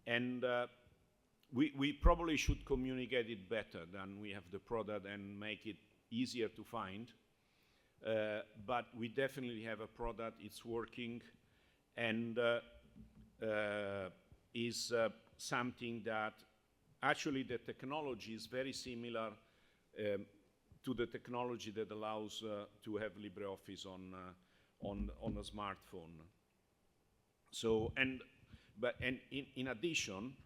and we probably should communicate it better than we have the product and make it easier to find. But we definitely have a product, it's working, and is something that actually the technology is very similar to the technology that allows to have LibreOffice on a smartphone. So, in addition,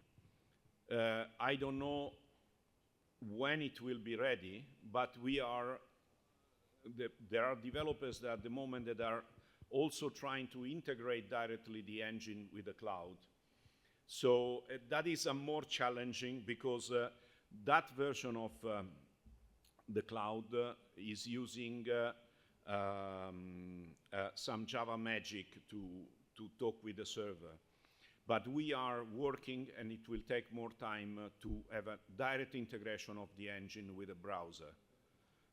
I don't know when it will be ready, but there are developers that at the moment that are also trying to integrate directly the engine with the cloud. So that is more challenging because that version of the cloud is using some Java magic to talk with the server. But we are working, and it will take more time to have a direct integration of the engine with a browser.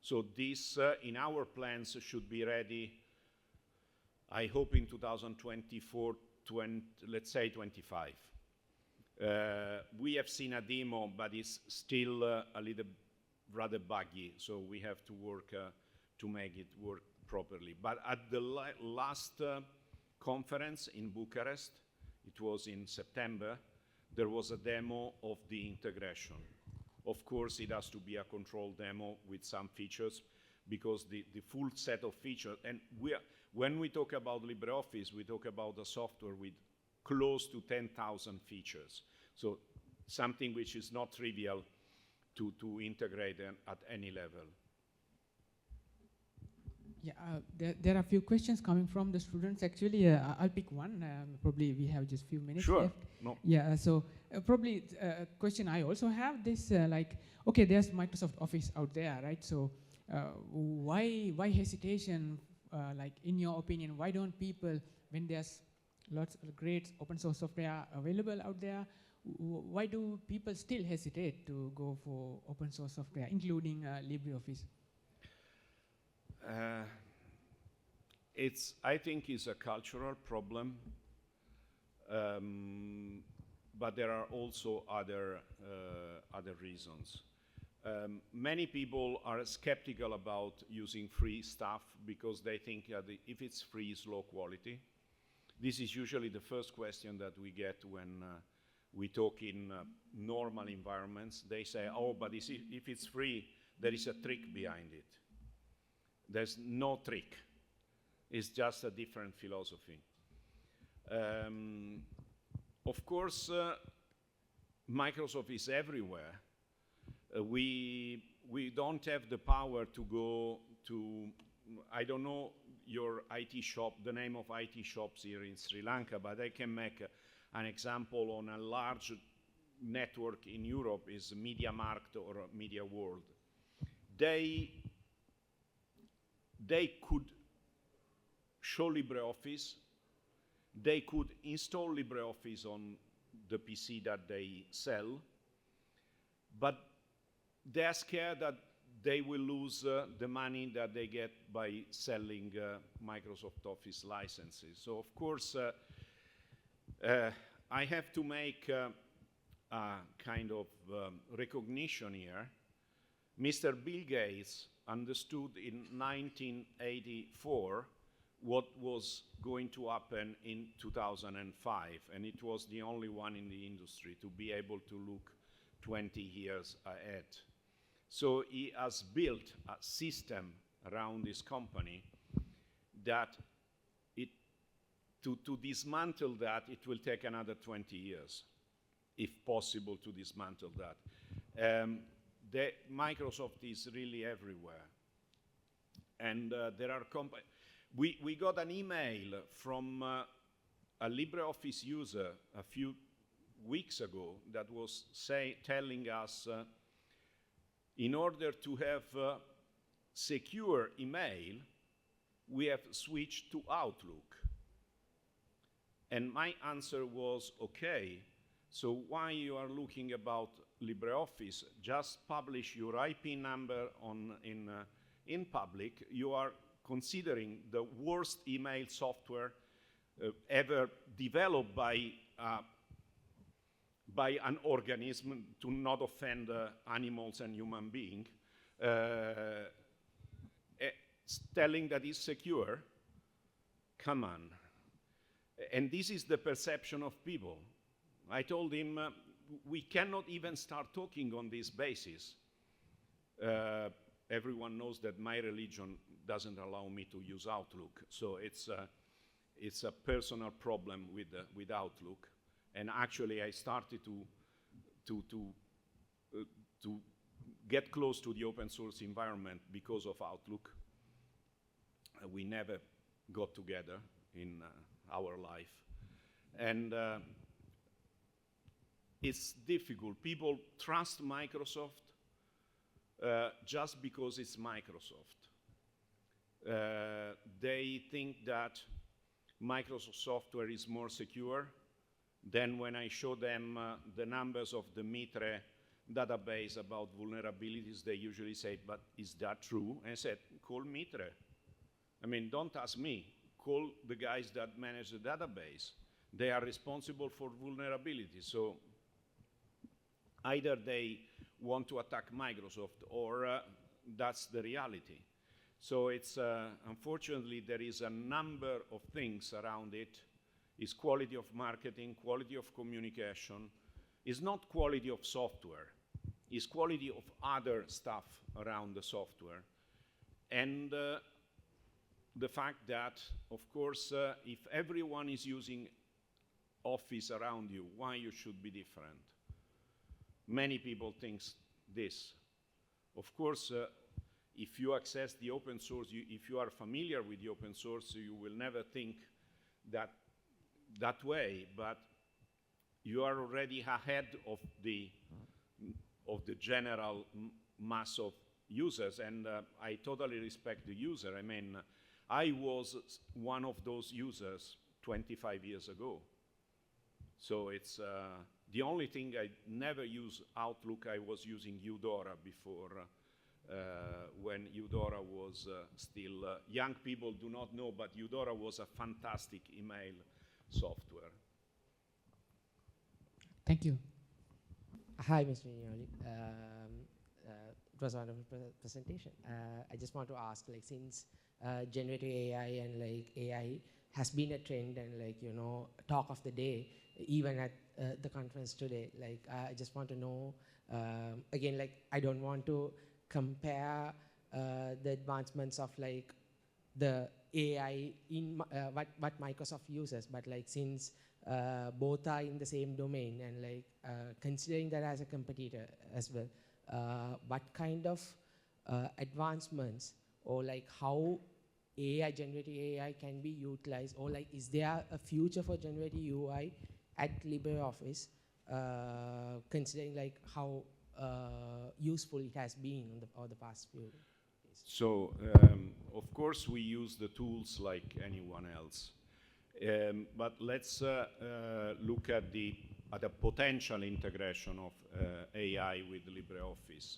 So this, in our plans, should be ready, I hope in 2024, let's say 25. We have seen a demo, but it's still a little rather buggy, so we have to work to make it work properly. But at the last conference in Bucharest, it was in September, there was a demo of the integration. Of course, it has to be a controlled demo with some features, because the full set of features, and when we talk about LibreOffice, we talk about a software with close to 10,000 features. So something which is not trivial to integrate at any level. Yeah, there are a few questions coming from the students. Actually, I'll pick one. Probably we have just a few minutes left. No. Yeah, so probably a question I also have this, like, okay, there's Microsoft Office out there, right? So why hesitation? Like in your opinion, why don't people, when there's lots of great open source software available out there, why do people still hesitate to go for open source software, including LibreOffice? I think it's a cultural problem, but there are also other reasons. Many people are skeptical about using free stuff because they think if it's free, it's low quality. This is usually the first question that we get when we talk in normal environments. They say, oh, but if it's free, there is a trick behind it. There's no trick. It's just a different philosophy. Of course, Microsoft is everywhere. We don't have the power to go to, I don't know your IT shop, the name of IT shops here in Sri Lanka, but I can make an example on a large network in Europe is MediaMarkt or Media World. They could show LibreOffice, they could install LibreOffice on the PC that they sell, but they are scared that they will lose the money that they get by selling Microsoft Office licenses. So of course, I have to make a kind of recognition here. Mr. Bill Gates understood in 1984 what was going to happen in 2005, and it was the only one in the industry to be able to look 20 years ahead. So he has built a system around this company that to dismantle that, it will take another 20 years, if possible, to dismantle that. Microsoft is really everywhere. And there are we got an email from a LibreOffice user a few weeks ago that was telling us in order to have secure email, we have switched to Outlook. And my answer was, okay, so why you are looking about LibreOffice? Just publish your IP number in public. You are considering the worst email software ever developed by an organism, to not offend animals and human beings, telling that it's secure. Come on. And this is the perception of people. I told him, we cannot even start talking on this basis. Everyone knows that my religion doesn't allow me to use Outlook, so it's a personal problem with Outlook. And actually, I started to get close to the open source environment because of Outlook. We never got together in our life. And it's difficult. People trust Microsoft just because it's Microsoft. They think that Microsoft software is more secure. Then when I show them the numbers of the Mitre database about vulnerabilities, they usually say, but is that true? And I said, call Mitre. I mean, don't ask me. Call the guys that manage the database. They are responsible for vulnerabilities. So either they want to attack Microsoft or that's the reality. So it's, unfortunately, there is a number of things around it. It's quality of marketing, quality of communication. It's not quality of software. It's quality of other stuff around the software. And the fact that, of course, if everyone is using Office around you, why you should be different? Many people think this. Of course, if you access the open source, if you are familiar with the open source, you will never think that way, but you are already ahead of the general mass of users, and I totally respect the user. I mean, I was one of those users 25 years ago. So it's the only thing I never use Outlook. I was using Eudora before, when Eudora was still, young people do not know, but Eudora was a fantastic email software. Thank you. Hi, Mr. Vignoli. It was a wonderful presentation. I just want to ask, like, since generative AI and like AI has been a trend and like, you know, talk of the day, even at the conference today, like, I just want to know, again, like, I don't want to compare the advancements of like the AI in what Microsoft uses, but like since both are in the same domain and like considering that as a competitor as well, what kind of advancements or like how AI, generative AI can be utilized, or like is there a future for generative UI at LibreOffice, considering like how useful it has been over the past few days? So, of course, we use the tools like anyone else. But let's look at the potential integration of AI with LibreOffice.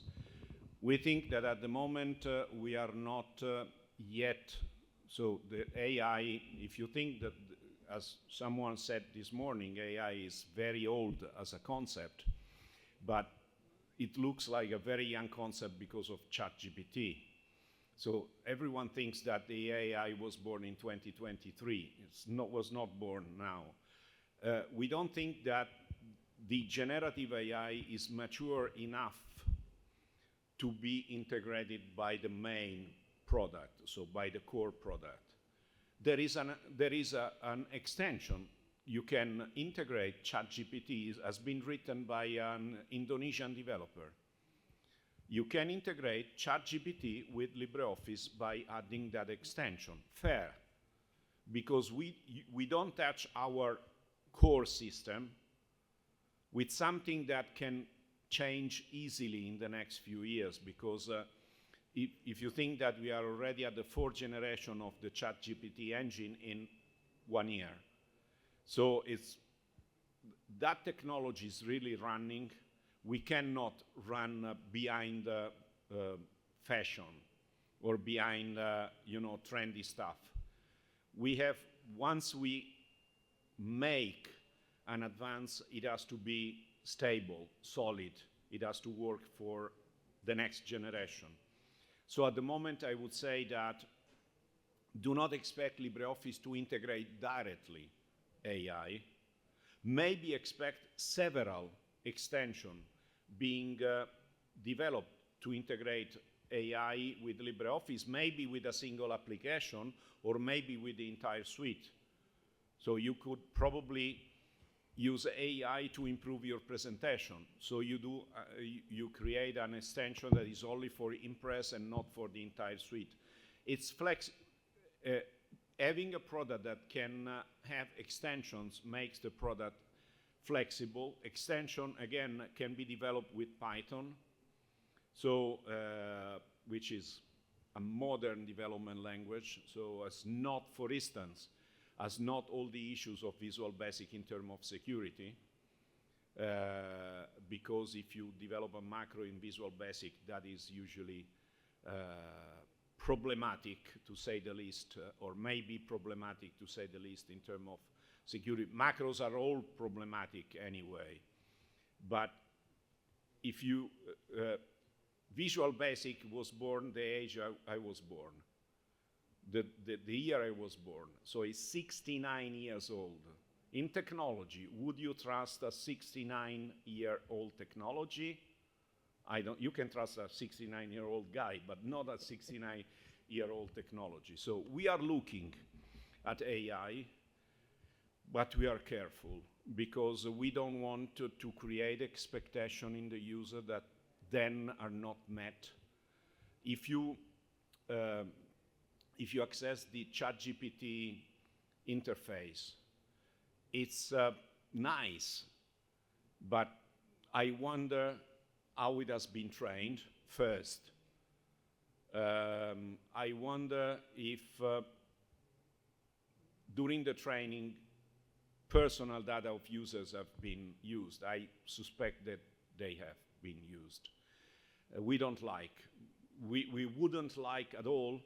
We think that at the moment we are not yet, so the AI, if you think that, as someone said this morning, AI is very old as a concept, but it looks like a very young concept because of ChatGPT. So everyone thinks that the AI was born in 2023. It was not born now. We don't think that the generative AI is mature enough to be integrated by the main product, so by the core product. There is an extension. You can integrate ChatGPT, has been written by an Indonesian developer. You can integrate ChatGPT with LibreOffice by adding that extension. Fair, because we don't touch our core system with something that can change easily in the next few years, because if you think that we are already at the 4th generation of the ChatGPT engine in 1 year. So that technology is really running. We cannot run behind fashion or behind trendy stuff. We have, once we make an advance, it has to be stable, solid. It has to work for the next generation. So at the moment, I would say that do not expect LibreOffice to integrate directly AI. Maybe expect several extensions being developed to integrate AI with LibreOffice, maybe with a single application, or maybe with the entire suite. So you could probably use AI to improve your presentation. So you create an extension that is only for Impress and not for the entire suite. It's having a product that can have extensions makes the product flexible. Extension, again, can be developed with Python, so which is a modern development language. So as not, for instance, has not all the issues of Visual Basic in terms of security, because if you develop a macro in Visual Basic, that is usually problematic, to say the least, or maybe problematic, to say the least, in terms of security. Macros are all problematic anyway. But if you, Visual Basic was born the age I was born. The year I was born, so it's 69 years old. In technology, would you trust a 69-year-old technology? You can trust a 69-year-old guy, but not a 69-year-old technology. So we are looking at AI, but we are careful, because we don't want to create expectation in the user that then are not met. If you access the ChatGPT interface, it's nice, but I wonder how it has been trained first. I wonder if during the training, personal data of users have been used. I suspect that they have been used. We don't like. We wouldn't like at all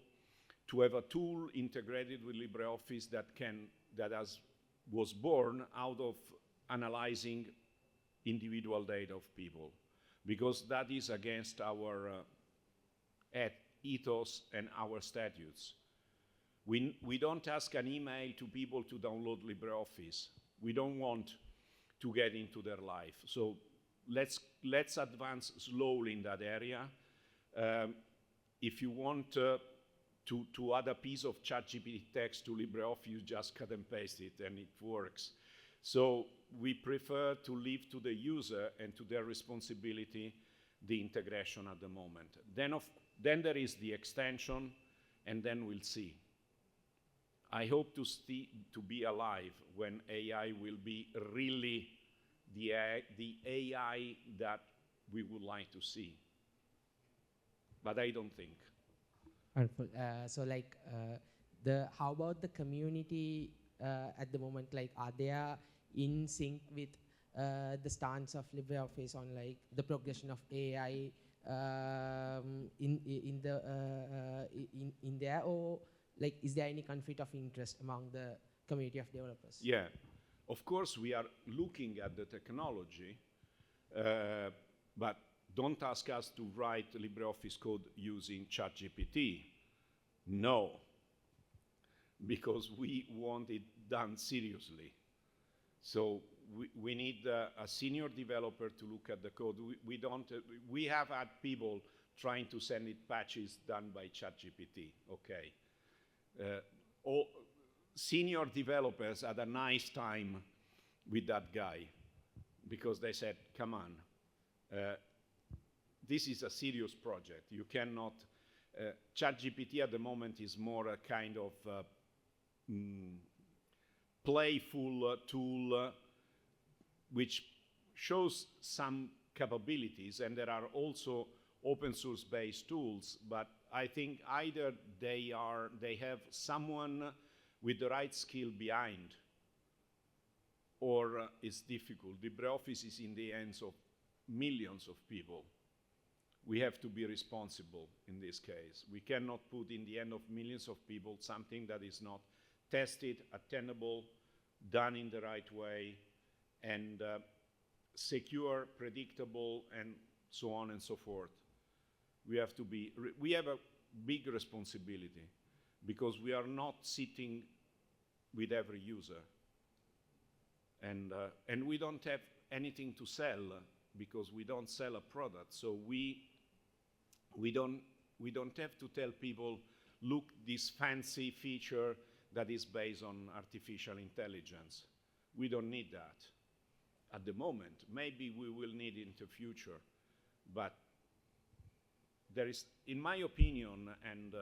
to have a tool integrated with LibreOffice that was born out of analyzing individual data of people, because that is against our ethos and our statutes. We don't ask an email to people to download LibreOffice. We don't want to get into their life. So let's advance slowly in that area. If you want to add a piece of ChatGPT text to LibreOffice, you just cut and paste it and it works. So we prefer to leave to the user and to their responsibility the integration at the moment. Then there is the extension, and then we'll see. I hope to be alive when AI will be really the AI that we would like to see. But I don't think. Wonderful. So like, how about the community at the moment? Like, are they in sync with the stance of LibreOffice on like the progression of AI in there, or like is there any conflict of interest among the community of developers? Yeah, of course we are looking at the technology, but don't ask us to write LibreOffice code using ChatGPT. No, because we want it done seriously. So we need a senior developer to look at the code. We have had people trying to send it patches done by ChatGPT, okay. All senior developers had a nice time with that guy because they said, come on, this is a serious project. You cannot, ChatGPT at the moment is more a kind of playful tool which shows some capabilities, and there are also open source based tools, but I think either they have someone with the right skill behind, or it's difficult. LibreOffice is in the hands of millions of people. We have to be responsible in this case. We cannot put in the hand of millions of people something that is not tested, attainable, done in the right way, and secure, predictable, and so on and so forth. We have a big responsibility because we are not sitting with every user. And we don't have anything to sell because we don't sell a product. So we don't have to tell people, look, this fancy feature that is based on artificial intelligence. We don't need that at the moment. Maybe we will need it in the future, but there is, in my opinion, and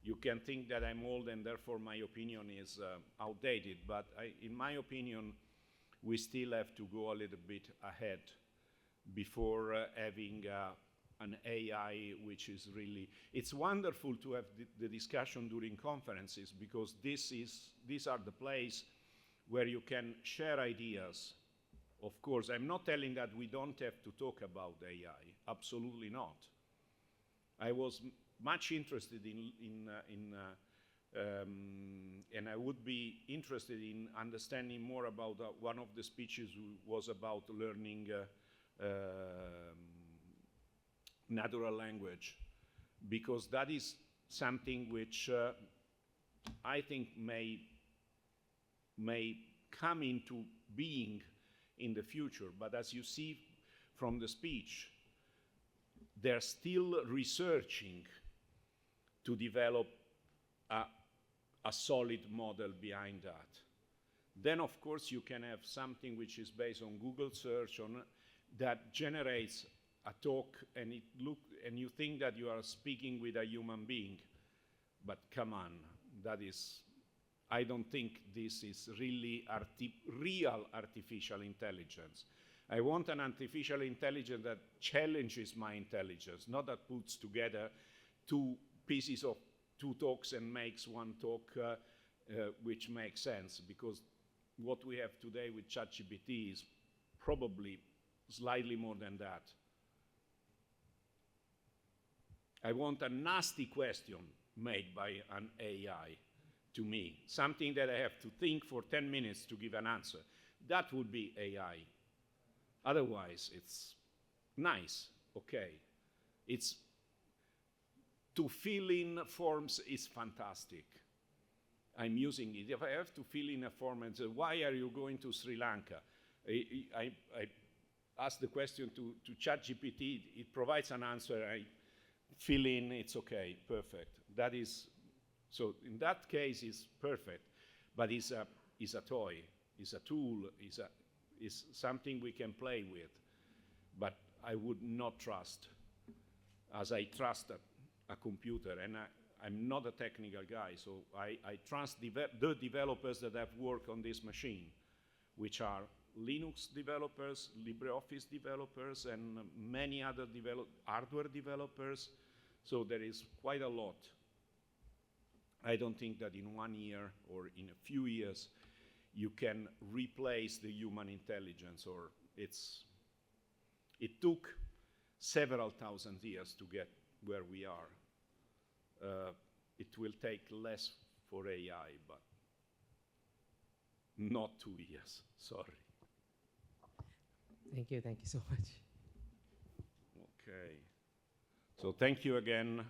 you can think that I'm old and therefore my opinion is outdated, but in my opinion, we still have to go a little bit ahead before having an AI which is really, it's wonderful to have the discussion during conferences because these are the place where you can share ideas. Of course, I'm not telling that we don't have to talk about AI, absolutely not. I was much interested and I would be interested in understanding more about one of the speeches was about learning natural language, because that is something which I think may come into being in the future. But as you see from the speech, they're still researching to develop a solid model behind that. Then, of course, you can have something which is based on Google search that generates a talk, and you think that you are speaking with a human being. But come on, I don't think this is really real artificial intelligence. I want an artificial intelligence that challenges my intelligence, not that puts together two pieces of two talks and makes one talk which makes sense, because what we have today with ChatGPT is probably slightly more than that. I want a nasty question made by an AI to me, something that I have to think for 10 minutes to give an answer. That would be AI. Otherwise, it's nice, okay. It's to fill in forms is fantastic. I'm using it. If I have to fill in a form and say, why are you going to Sri Lanka? I ask the question to ChatGPT, it provides an answer, I fill in, it's okay, perfect. That is, so in that case, it's perfect, but it's a toy, it's a tool, it's something we can play with, but I would not trust, as I trust a computer, and I'm not a technical guy, so I trust the developers that have worked on this machine, which are Linux developers, LibreOffice developers, and many other hardware developers. So there is quite a lot. I don't think that in 1 year or in a few years you can replace the human intelligence, or it took several thousand years to get where we are. It will take less for AI, but not 2 years, sorry. Thank you so much. Okay. So thank you again